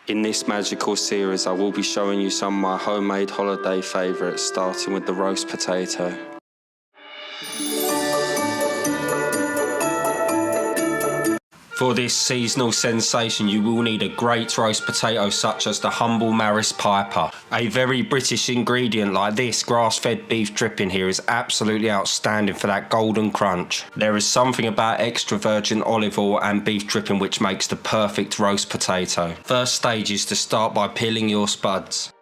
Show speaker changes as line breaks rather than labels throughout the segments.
In this magical series, I will be showing you some of my homemade holiday favourites, starting with the roast potato. For this seasonal sensation, you will need a great roast potato such as the humble Maris Piper. A very British ingredient like this grass-fed beef dripping here is absolutely outstanding for that golden crunch. There is something about extra virgin olive oil and beef dripping which makes the perfect roast potato. First stage is to start by peeling your spuds.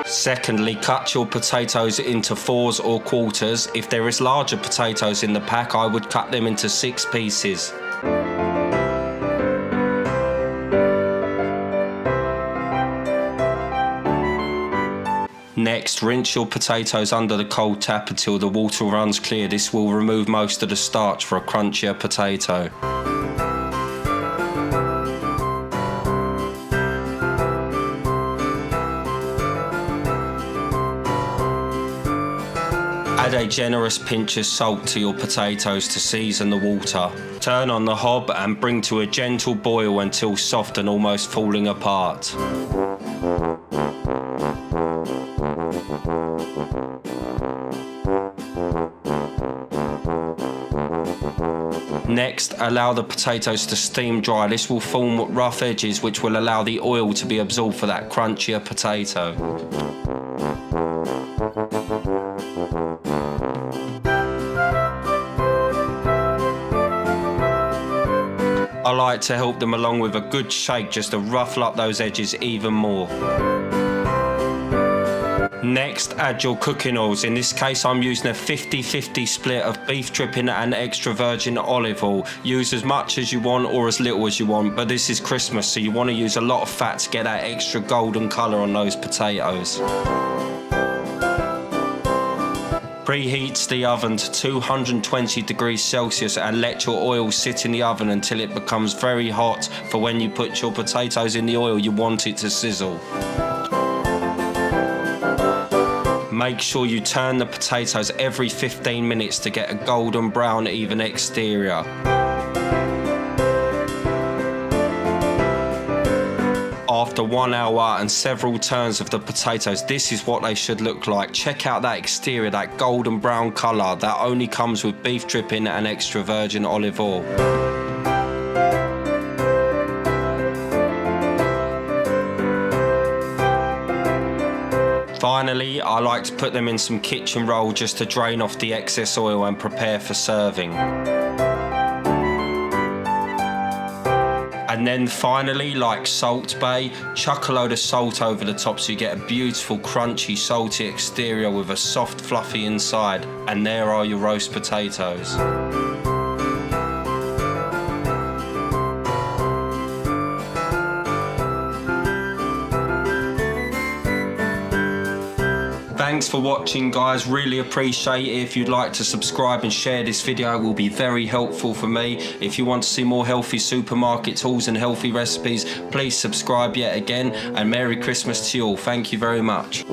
Secondly, cut your potatoes into 4s or quarters. If there is larger potatoes in the pack, I would cut them into 6 pieces. Next, rinse your potatoes under the cold tap until the water runs clear. This will remove most of the starch for a crunchier potato. Add a generous pinch of salt to your potatoes to season the water. Turn on the hob and bring to a gentle boil until soft and almost falling apart. Next, allow the potatoes to steam dry. This will form rough edges which will allow the oil to be absorbed for that crunchier potato. I like to help them along with a good shake just to ruffle up those edges even more. Next, add your cooking oils. In this case, I'm using a 50-50 split of beef dripping and extra virgin olive oil. Use as much as you want or as little as you want, but this is Christmas, so you want to use a lot of fat to get that extra golden colour on those potatoes. Preheat the oven to 220 degrees Celsius and let your oil sit in the oven until it becomes very hot, for when you put your potatoes in the oil you want it to sizzle. Make sure you turn the potatoes every 15 minutes to get a golden brown even exterior. After 1 hour and several turns of the potatoes, this is what they should look like. Check out that exterior, that golden brown colour. That only comes with beef dripping and extra virgin olive oil. Finally, I like to put them in some kitchen roll just to drain off the excess oil and prepare for serving. And then finally, like Salt Bae, chuck a load of salt over the top so you get a beautiful crunchy salty exterior with a soft fluffy inside. And there are your roast potatoes. Thanks for watching, guys, really appreciate it. If you'd like to subscribe and share this video, it will be very helpful for me. If you want to see more healthy supermarket tools and healthy recipes, please subscribe yet again, and Merry Christmas to you all. Thank you very much.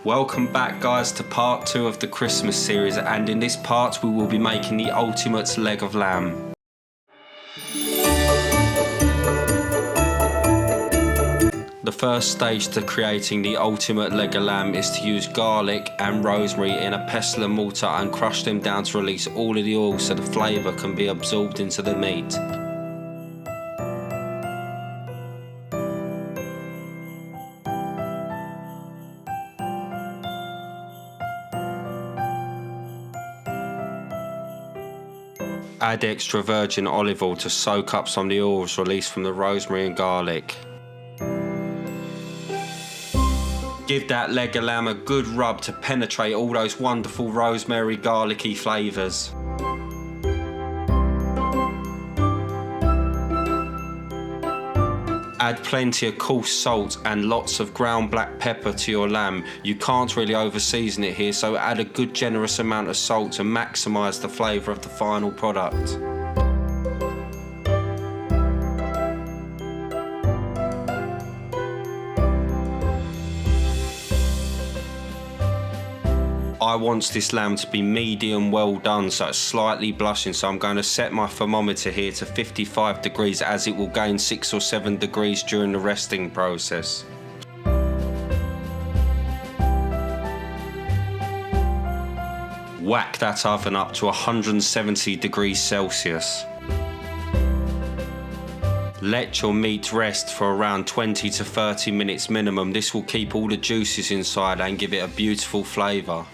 Welcome back, guys, to part 2 of the Christmas series, and in this part we will be making the ultimate leg of lamb. The first stage to creating the ultimate leg of lamb is to use garlic and rosemary in a pestle and mortar and crush them down to release all of the oil so the flavour can be absorbed into the meat. Add extra virgin olive oil to soak up some of the oils released from the rosemary and garlic. Give that leg of lamb a good rub to penetrate all those wonderful rosemary garlicky flavours. Add plenty of coarse salt and lots of ground black pepper to your lamb. You can't really over season it here, so add a good generous amount of salt to maximise the flavour of the final product. I want this lamb to be medium well done, so it's slightly blushing, so I'm going to set my thermometer here to 55 degrees as it will gain 6 or 7 degrees during the resting process. Whack that oven up to 170 degrees Celsius. Let your meat rest for around 20 to 30 minutes minimum. This will keep all the juices inside and give it a beautiful flavour.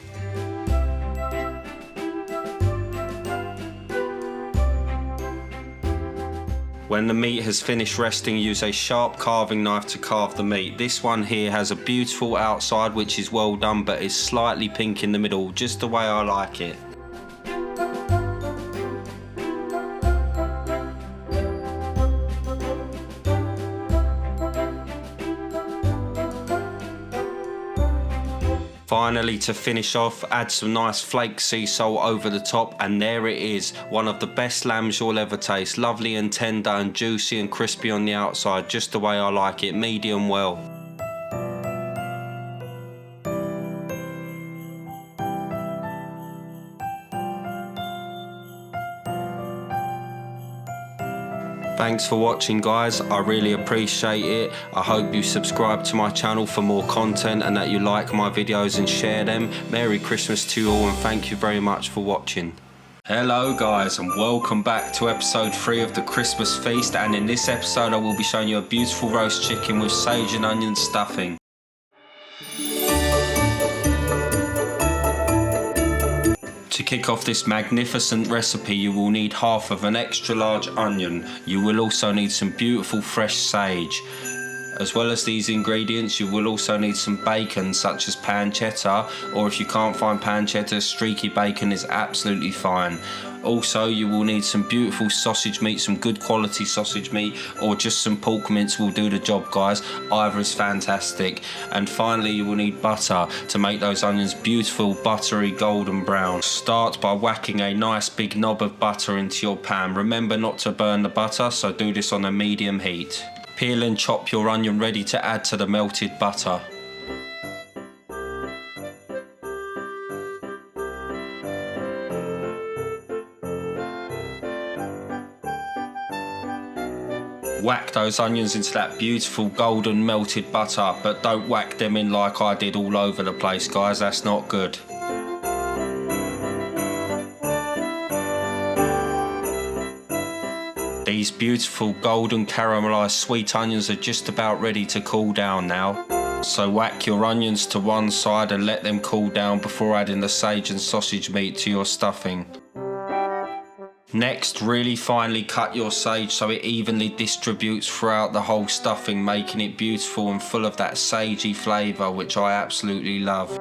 When the meat has finished resting, use a sharp carving knife to carve the meat. This one here has a beautiful outside which is well done, but is slightly pink in the middle, just the way I like it. Finally, to finish off, add some nice flake sea salt over the top, and there it is, one of the best lambs you'll ever taste. Lovely and tender and juicy and crispy on the outside, just the way I like it, medium well. Thanks for watching, guys. I really appreciate it. I hope you subscribe to my channel for more content and that you like my videos and share them. Merry Christmas to you all, and thank you very much for watching. Hello guys, and welcome back to episode 3 of the Christmas feast, and in this episode I will be showing you a beautiful roast chicken with sage and onion stuffing. To kick off this magnificent recipe, you will need half of an extra large onion. You will also need some beautiful fresh sage. As well as these ingredients, you will also need some bacon such as pancetta, or if you can't find pancetta, streaky bacon is absolutely fine. Also, you will need some beautiful sausage meat, some good quality sausage meat, or just some pork mince will do the job, guys. Either is fantastic. And finally, you will need butter to make those onions beautiful, buttery, golden brown. Start by whacking a nice big knob of butter into your pan. Remember not to burn the butter, so do this on a medium heat. Peel and chop your onion ready to add to the melted butter. Whack those onions into that beautiful golden melted butter, but don't whack them in like I did all over the place, guys. That's not good. These beautiful golden caramelised sweet onions are just about ready to cool down now. So whack your onions to one side and let them cool down before adding the sage and sausage meat to your stuffing. Next, really finely cut your sage so it evenly distributes throughout the whole stuffing, making it beautiful and full of that sagey flavour, which I absolutely love.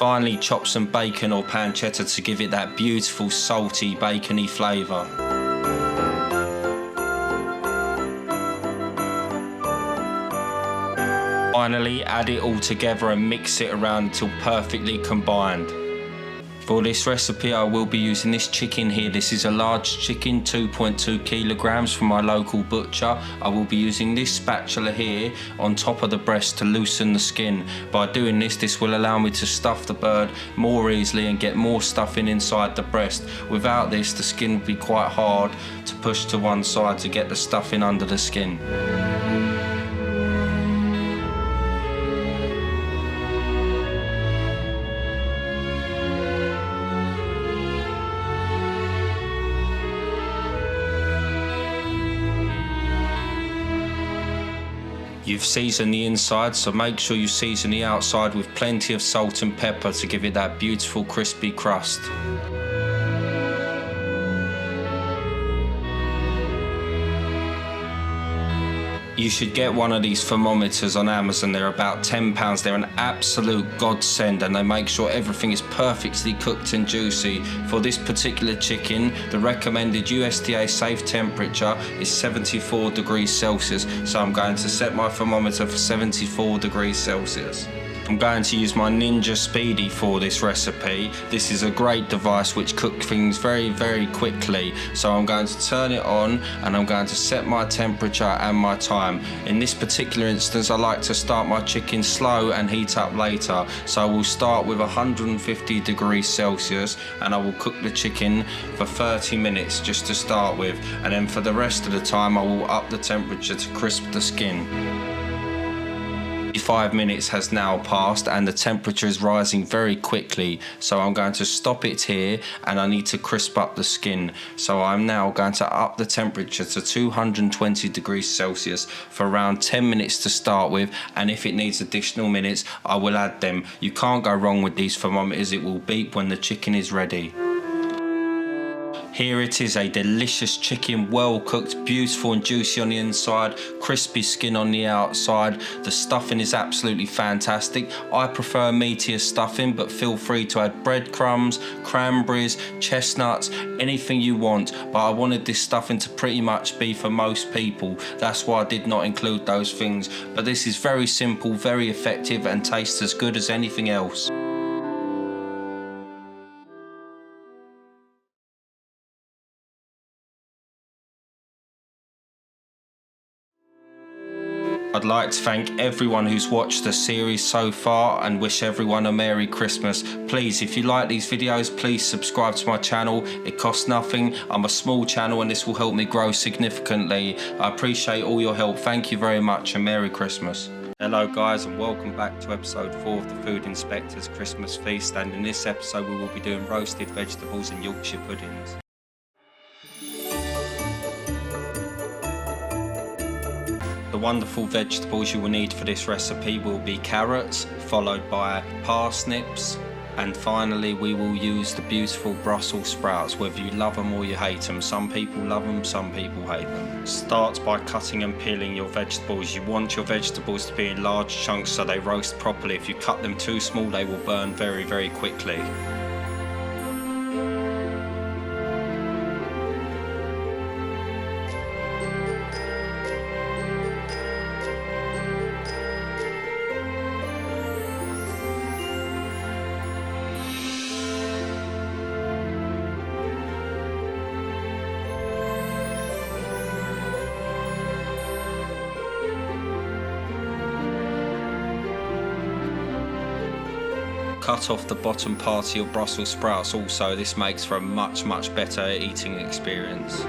Finally, chop some bacon or pancetta to give it that beautiful salty bacony flavour. Finally, add it all together and mix it around until perfectly combined. For this recipe, I will be using this chicken here. This is a large chicken, 2.2 kilograms from my local butcher. I will be using this spatula here on top of the breast to loosen the skin. By doing this, this will allow me to stuff the bird more easily and get more stuffing inside the breast. Without this, the skin will be quite hard to push to one side to get the stuffing under the skin. You've seasoned the inside, so make sure you season the outside with plenty of salt and pepper to give it that beautiful crispy crust. You should get one of these thermometers on Amazon. They're about £10. They're an absolute godsend, and they make sure everything is perfectly cooked and juicy. For this particular chicken, the recommended USDA safe temperature is 74 degrees Celsius, so I'm going to set my thermometer for 74 degrees Celsius. I'm going to use my Ninja Speedy for this recipe. This is a great device which cooks things very quickly. So I'm going to turn it on and I'm going to set my temperature and my time. In this particular instance, I like to start my chicken slow and heat up later. So I will start with 150 degrees Celsius and I will cook the chicken for 30 minutes just to start with. And then for the rest of the time, I will up the temperature to crisp the skin. 5 minutes has now passed and the temperature is rising very quickly, so I'm going to stop it here and I need to crisp up the skin. So I'm now going to up the temperature to 220 degrees Celsius for around 10 minutes to start with, and if it needs additional minutes I will add them. You can't go wrong with these thermometers, it will beep when the chicken is ready. Here it is, a delicious chicken, well cooked, beautiful and juicy on the inside, crispy skin on the outside. The stuffing is absolutely fantastic. I prefer meatier stuffing, but feel free to add breadcrumbs, cranberries, chestnuts, anything you want. But I wanted this stuffing to pretty much be for most people. That's why I did not include those things. But this is very simple, very effective and tastes as good as anything else. I'd like to thank everyone who's watched the series so far and wish everyone a Merry Christmas. Please, if you like these videos, please subscribe to my channel. It costs nothing. I'm a small channel and this will help me grow significantly. I appreciate all your help. Thank you very much and Merry Christmas. Hello guys and welcome back to episode 4 of the Food Inspector's Christmas Feast, and in this episode we will be doing roasted vegetables and Yorkshire puddings. The wonderful vegetables you will need for this recipe will be carrots, followed by parsnips, and finally we will use the beautiful Brussels sprouts, whether you love them or you hate them. Some people love them, some people hate them. Start by cutting and peeling your vegetables. You want your vegetables to be in large chunks so they roast properly. If you cut them too small they will burn very quickly. Cut off the bottom part of your Brussels sprouts also. This makes for a much better eating experience.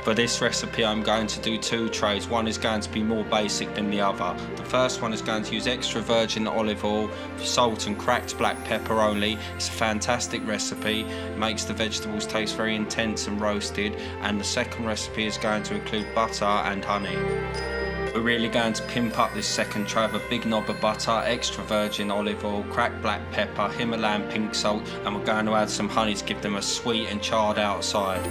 For this recipe I'm going to do 2 trays. One is going to be more basic than the other. The first one is going to use extra virgin olive oil, salt and cracked black pepper only. It's a fantastic recipe. It makes the vegetables taste very intense and roasted. And the second recipe is going to include butter and honey. We're really going to pimp up this second tray with a big knob of butter, extra virgin olive oil, cracked black pepper, Himalayan pink salt, and we're going to add some honey to give them a sweet and charred outside.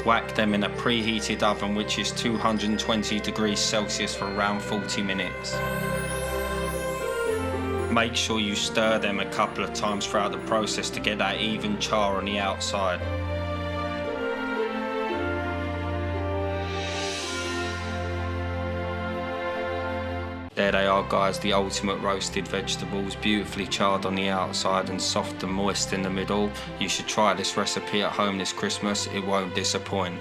Whack them in a preheated oven which is 220 degrees Celsius for around 40 minutes. Make sure you stir them a couple of times throughout the process to get that even char on the outside. There they are guys, the ultimate roasted vegetables, beautifully charred on the outside and soft and moist in the middle. You should try this recipe at home this Christmas, it won't disappoint.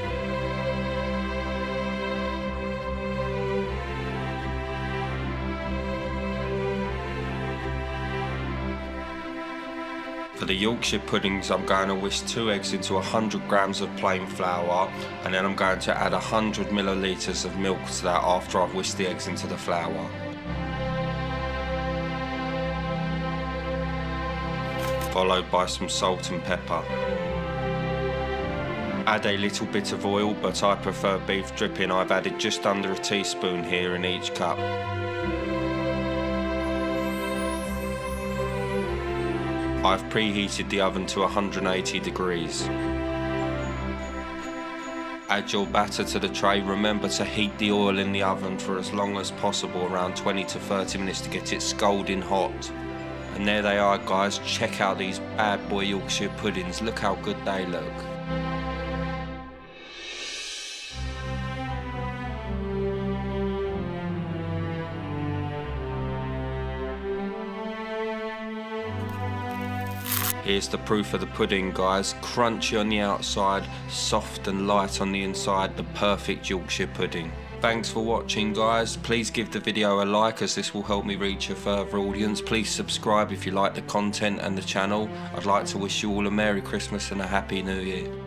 For the Yorkshire puddings, I'm going to whisk 2 eggs into 100 grams of plain flour, and then I'm going to add 100 millilitres of milk to that after I've whisked the eggs into the flour. Followed by some salt and pepper. Add a little bit of oil, but I prefer beef dripping. I've added just under a teaspoon here in each cup. I've preheated the oven to 180 degrees. Add your batter to the tray. Remember to heat the oil in the oven for as long as possible, around 20 to 30 minutes, to get it scalding hot. And there they are, guys. Check out these bad boy Yorkshire puddings. Look how good they look. Here's the proof of the pudding, guys. Crunchy on the outside, soft and light on the inside, the perfect Yorkshire pudding. Thanks for watching, guys. Please give the video a like, as this will help me reach a further audience. Please subscribe if you like the content and the channel. I'd like to wish you all a Merry Christmas and a Happy New Year.